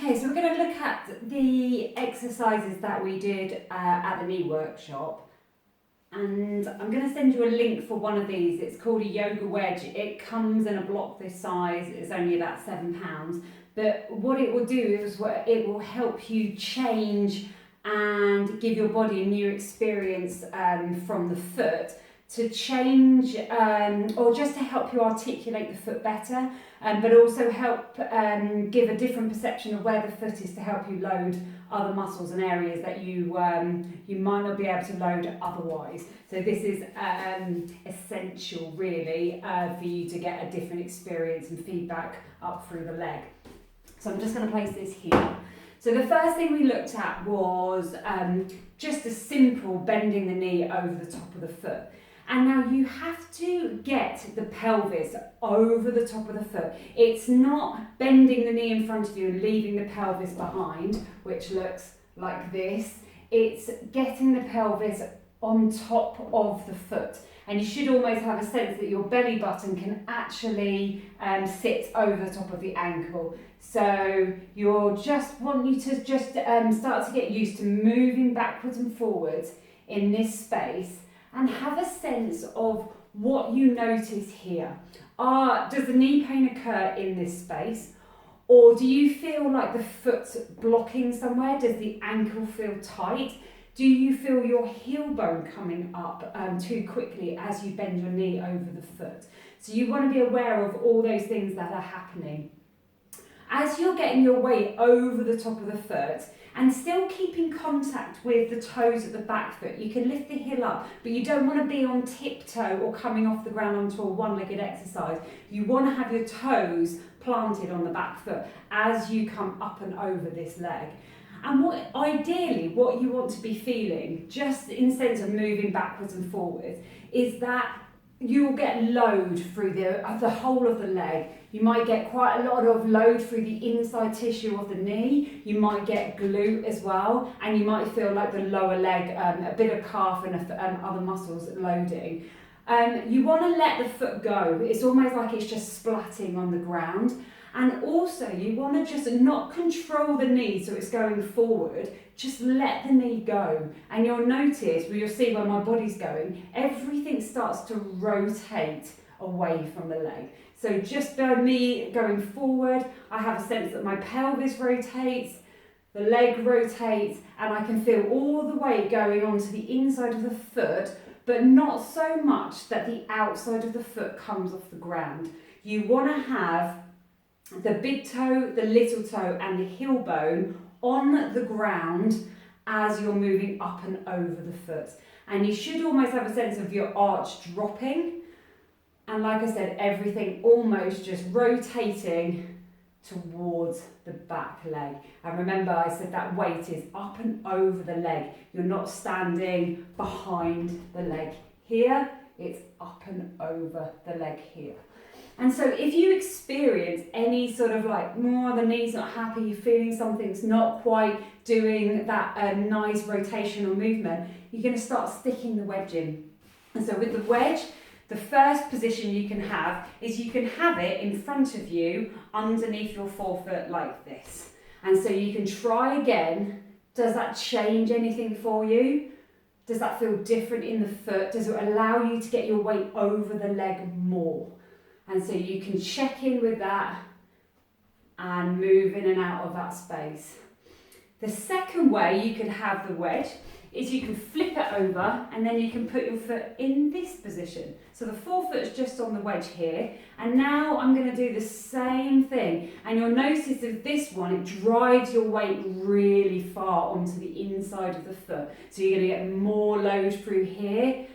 Okay, so we're going to look at the exercises that we did at the knee workshop. And I'm going to send you a link for one of these. It's called a yoga wedge. It comes in a block this size. It's only about £7. But what it will do is it will help you change and give your body a new experience from the foot to change or just to help you articulate the foot better, but also help give a different perception of where the foot is to help you load other muscles and areas that you might not be able to load otherwise. So this is essential really for you to get a different experience and feedback up through the leg. So I'm just going to place this here. So the first thing we looked at was just a simple bending the knee over the top of the foot. And now you have to get the pelvis over the top of the foot. It's not bending the knee in front of you and leaving the pelvis behind, which looks like this. It's getting the pelvis on top of the foot. And you should almost have a sense that your belly button can actually sit over the top of the ankle. So want you to just start to get used to moving backwards and forwards in this space and have a sense of what you notice here. Does the knee pain occur in this space? Or do you feel like the foot's blocking somewhere? Does the ankle feel tight? Do you feel your heel bone coming up too quickly as you bend your knee over the foot? So you want to be aware of all those things that are happening. As you're getting your weight over the top of the foot and still keeping contact with the toes at the back foot, you can lift the heel up, but you don't want to be on tiptoe or coming off the ground onto a one-legged exercise. You want to have your toes planted on the back foot as you come up and over this leg. And ideally what you want to be feeling, just in sense of moving backwards and forwards, is that you'll get load through the whole of the leg. You might get quite a lot of load through the inside tissue of the knee. You might get glute as well, and you might feel like the lower leg, a bit of calf and other muscles loading. You want to let the foot go. It's almost like it's just splatting on the ground. And also you want to just not control the knee so it's going forward, just let the knee go. And you'll notice, you'll see where my body's going, everything starts to rotate away from the leg. So just by me going forward, I have a sense that my pelvis rotates, the leg rotates, and I can feel all the weight going onto the inside of the foot, but not so much that the outside of the foot comes off the ground. You want to have the big toe, the little toe and the heel bone on the ground as you're moving up and over the foot. And you should almost have a sense of your arch dropping. And like I said, everything almost just rotating towards the back leg. And remember, I said that weight is up and over the leg. You're not standing behind the leg here. It's up and over the leg here. And so if you experience any sort of like, the knee's not happy, you're feeling something's not quite doing that nice rotational movement, you're going to start sticking the wedge in. And so with the wedge, the first position you can have is you can have it in front of you underneath your forefoot like this. And so you can try again. Does that change anything for you? Does that feel different in the foot? Does it allow you to get your weight over the leg more? And so you can check in with that and move in and out of that space. The second way you can have the wedge is you can flip it over and then you can put your foot in this position. So the forefoot's just on the wedge here, and now I'm going to do the same thing. And you'll notice with this one, it drives your weight really far onto the inside of the foot. So you're going to get more load through here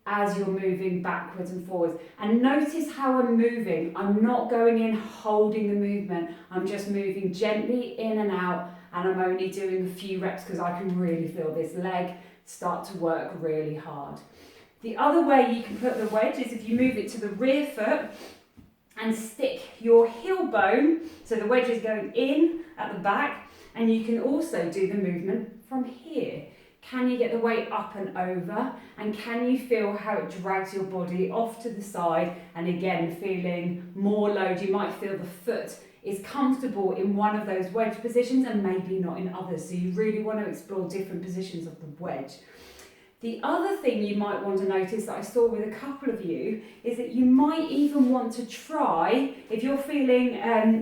as you're moving backwards and forwards. And notice how I'm moving. I'm not going in holding the movement. I'm just moving gently in and out, and I'm only doing a few reps because I can really feel this leg start to work really hard. The other way you can put the wedge is if you move it to the rear foot and stick your heel bone, so the wedge is going in at the back, and you can also do the movement from here. Can you get the weight up and over? And can you feel how it drags your body off to the side? And again, feeling more load. You might feel the foot is comfortable in one of those wedge positions and maybe not in others. So you really want to explore different positions of the wedge. The other thing you might want to notice that I saw with a couple of you is that you might even want to try, if you're feeling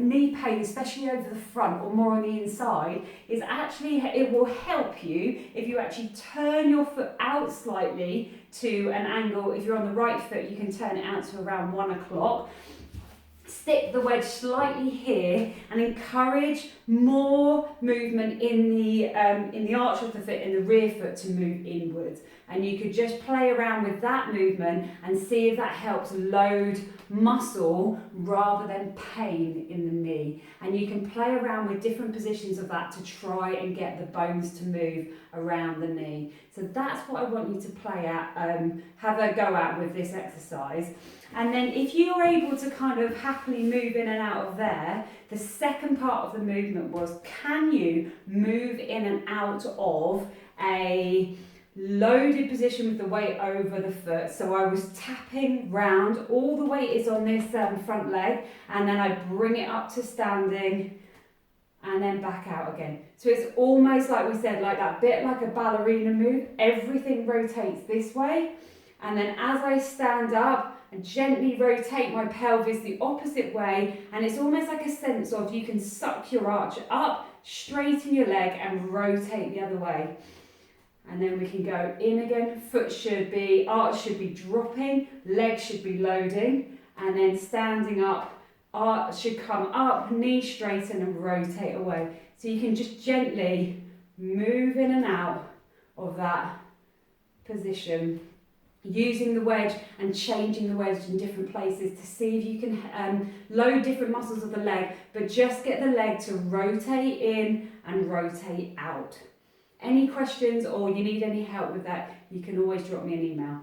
knee pain, especially over the front or more on the inside, is actually, it will help you if you actually turn your foot out slightly to an angle. If you're on the right foot, you can turn it out to around 1 o'clock. Stick the wedge slightly here and encourage more movement in the arch of the foot, in the rear foot, to move inwards. And you could just play around with that movement and see if that helps load muscle rather than pain in the knee. And you can play around with different positions of that to try and get the bones to move around the knee. So that's what I want you to play at, have a go at with this exercise. And then if you're able to kind of happily move in and out of there, the second part of the movement was, can you move in and out of a loaded position with the weight over the foot? So I was tapping round, all the weight is on this front leg, and then I bring it up to standing and then back out again. So it's almost like we said, like that bit like a ballerina move. Everything rotates this way, and then as I stand up, and gently rotate my pelvis the opposite way, and it's almost like a sense of you can suck your arch up, straighten your leg and rotate the other way. And then we can go in again, arch should be dropping, leg should be loading, and then standing up, arch should come up, knee straighten and rotate away. So you can just gently move in and out of that position, using the wedge and changing the wedge in different places to see if you can load different muscles of the leg, but just get the leg to rotate in and rotate out. Any questions or you need any help with that, you can always drop me an email.